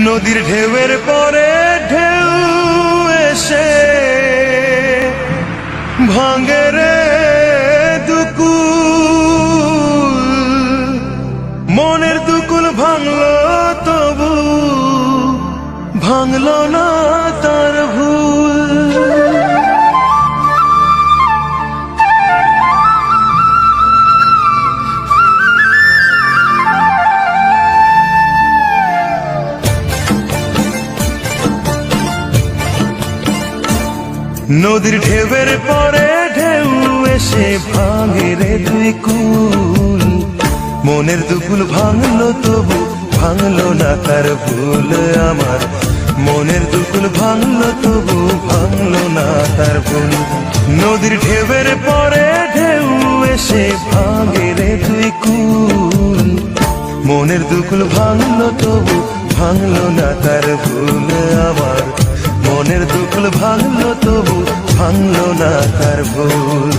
নদীর ঢেউয়ের পরে ঢেউ এসে ভাঙে রে দুকুল, মনের দুকুল ভাঙলো তবু ভাঙলো না তার ভুল। নদীর ঢেউয়ের পরে ঢেউ এসে ভাঙে রে দুই কুল, মনের দুকুল ভাঙলো তবু ভাঙলো না তার ভুল আমার, মনের দুকুল ভাঙলো তবু ভাঙলো না তার ভুল। নদীর ঢেউয়ের পরে ঢেউ এসে ভাঙে রে দুই কুল, মনের দুকুল ভাঙলো তবু ভাঙলো না তার ভুল আমার, মনের দুকুল ভাঙলো তবু ভাঙলো না তার ভুল।